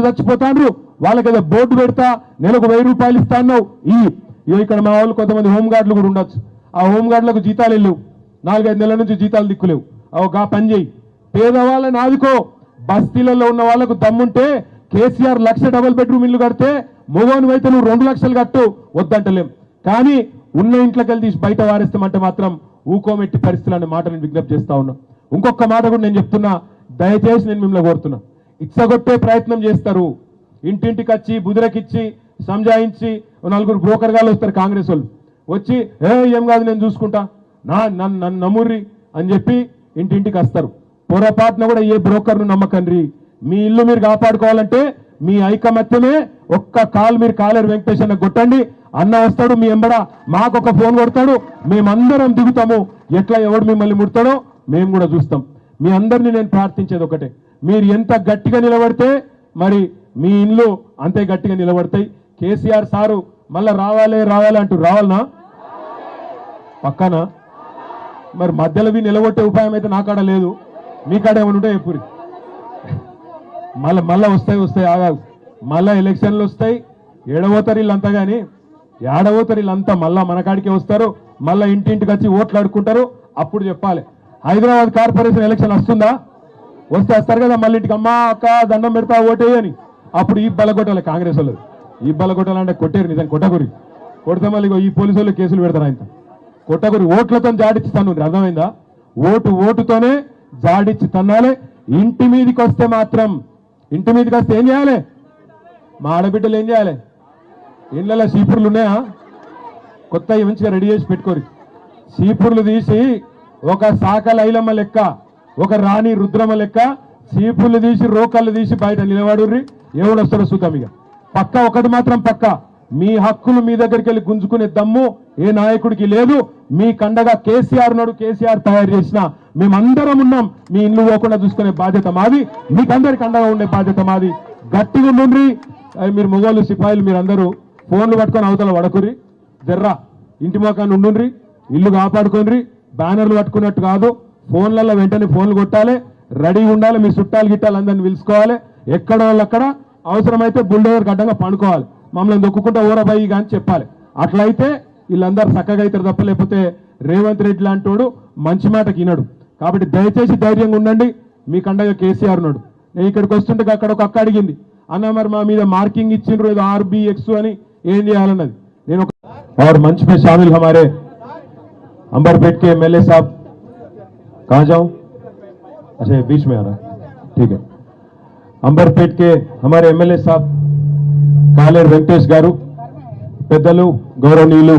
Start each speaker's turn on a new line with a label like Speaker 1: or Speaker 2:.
Speaker 1: చచ్చిపోతాండ్రు వాళ్ళకి ఏదో బోర్డు పెడతా నెలకు 1000 రూపాయలు ఇస్తా అన్నావు ఇక్కడ మా వాళ్ళు కొంతమంది హోంగార్డులు కూడా ఉండొచ్చు ఆ హోంగార్డులకు జీతాలు వెళ్ళవు 4-5 నెలల నుంచి జీతాలు దిక్కులేవు గా పని చేయి పేదవాళ్ళని ఆదుకో బస్తీలలో ఉన్న వాళ్ళకు దమ్ముంటే కేసీఆర్ 1,00,000 డబుల్ బెడ్రూమ్ ఇల్లు కడితే మొగోని అయితే నువ్వు 2 లక్షలు కట్టు వద్దంటలేం కానీ ఉన్న ఇంట్లోకి వెళ్ళి తీసి బయట వారేస్తామంటే మాత్రం ఊకోమెట్టి పరిస్థితులు అనే మాట నేను విజ్ఞప్తి చేస్తా ఉన్నా ఇంకొక మాట కూడా నేను చెప్తున్నా దయచేసి నేను మిమ్మల్ని కోరుతున్నా ఇచ్చగొట్టే ప్రయత్నం చేస్తారు ఇంటింటికి వచ్చి బుదిరకిచ్చి సంజాయించి 4 బ్రోకర్ గాళ్ళు వస్తారు కాంగ్రెస్ వాళ్ళు వచ్చి ఏం కాదు నేను చూసుకుంటా నన్ను నమ్ముర్రి అని చెప్పి ఇంటింటికి వస్తారు పొరపాటున కూడా ఏ బ్రోకర్ను నమ్మకండి మీ ఇల్లు మీరు కాపాడుకోవాలంటే మీ ఐకమత్యమే ఒక్క కాల్ మీరు కాలేరు వెంకటేష్ అన్న కొట్టండి అన్న వస్తాడు మీ ఎంబడ మాకొక ఫోన్ కొడతాడు మేమందరం దిగుతాము ఎట్లా ఎవడు మిమ్మల్ని ముడతాడో మేము కూడా చూస్తాం మీ అందరినీ నేను ప్రార్థించేది ఒకటే మీరు ఎంత గట్టిగా నిలబడితే మరి మీ ఇల్లు అంతే గట్టిగా నిలబడతాయి కేసీఆర్ సారు మళ్ళా రావాలి అంటూ రావాలనా పక్కన మరి మధ్యలో నిలబొట్టే ఉపాయం అయితే నా కాడ లేదు మీ కాడ ఏమైనా ఉంటే ఎప్పుడు మళ్ళా వస్తాయి ఆగాదు మళ్ళా ఎలక్షన్లు వస్తాయి ఏడవోతారు వీళ్ళంతా కానీ ఏడవోతారు వీళ్ళంతా మళ్ళా మన కాడికే వస్తారు మళ్ళా ఇంటింటికి వచ్చి ఓట్లు అడుక్కుంటారు అప్పుడు చెప్పాలి హైదరాబాద్ కార్పొరేషన్ ఎలక్షన్ వస్తుందా వస్తారు కదా మళ్ళీ ఇంటికి అమ్మా అక్క దండం పెడతా ఓటేయని అప్పుడు ఈ బలగొట్టాలి కాంగ్రెస్ వాళ్ళు ఈ బలగొట్టాలంటే కొట్టేరు నిజం కొట్టగురి కొడితే మళ్ళీ ఈ పోలీసు వాళ్ళు కేసులు పెడతారు ఆయన కొట్టగురి ఓట్లతో జాడిచ్చిస్తాను అర్థమైందా ఓటుతోనే జాడిచ్చి తన్నాలి ఇంటి మీదకి వస్తే మాత్రం ఇంటి మీదకి వస్తే ఏం చేయాలి మా ఆడబిడ్డలు ఏం చేయాలి ఇళ్ళలో సీపుర్లు ఉన్నాయా కొత్త మంచిగా రెడీ చేసి పెట్టుకోరు సీపుర్లు తీసి ఒక సాకల ఐలమ్మ లెక్క ఒక రాణి రుద్రమ్మ లెక్క సీపుర్లు తీసి రోకళ్ళు తీసి బయట నిలబడుర్రి ఎవడు వస్తాడో చూద్దాం ఇక పక్క ఒకటి మాత్రం పక్క మీ హక్కులు మీ దగ్గరికి వెళ్ళి గుంజుకునే దమ్ము ఏ నాయకుడికి లేదు మీ కండగా కేసీఆర్ నాడు కేసీఆర్ తయారు చేసిన మేమందరం ఉన్నాం మీ ఇల్లు పోకుండా చూసుకునే బాధ్యత మాది మీకందరికి అండగా ఉండే బాధ్యత మాది గట్టిగా ఉండుండ్రి మీరు మొగోళ్ళు సిపాయిలు మీరందరూ ఫోన్లు పట్టుకొని అవతల వడకుర్రి జర్రా ఇంటి మొఖాన్ని ఉండుండ్రి ఇల్లు కాపాడుకోండి బ్యానర్లు పట్టుకున్నట్టు కాదు ఫోన్లలో వెంటనే ఫోన్లు కొట్టాలి రెడీ ఉండాలి మీ చుట్టాలు గిట్టాలు అందరిని పిలుచుకోవాలి ఎక్కడ వాళ్ళు అక్కడ అవసరమైతే బుల్డోజర్ గడ్డంగా పండుకోవాలి మమ్మల్ని దొక్కుకుంటా ఊరబాయి కానీ చెప్పాలి అట్లయితే వీళ్ళందరూ చక్కగా అవుతారు తప్ప లేకపోతే రేవంత్ రెడ్డి లాంటోడు మంచి మాటకి వినడు కాబట్టి దయచేసి ధైర్యంగా ఉండండి మీ కండగా కేసీఆర్ ఉన్నాడు నేను ఇక్కడికి వస్తుంటే అక్కడ ఒక అక్క అడిగింది అన్న మరి మా మీద మార్కింగ్ ఇచ్చిండ్రు ఏదో RBX అని ఏం చేయాలన్నది నేను और मंच में शामिल हमारे अंबरपेट के MLA साहब कहाँ जाऊं अच्छा बीच में आ रहा है ठीक है अंबरपेट के हमारे MLA साहब कालेर वेंकटेश गारू पेद्दलू गौरवनीयुलु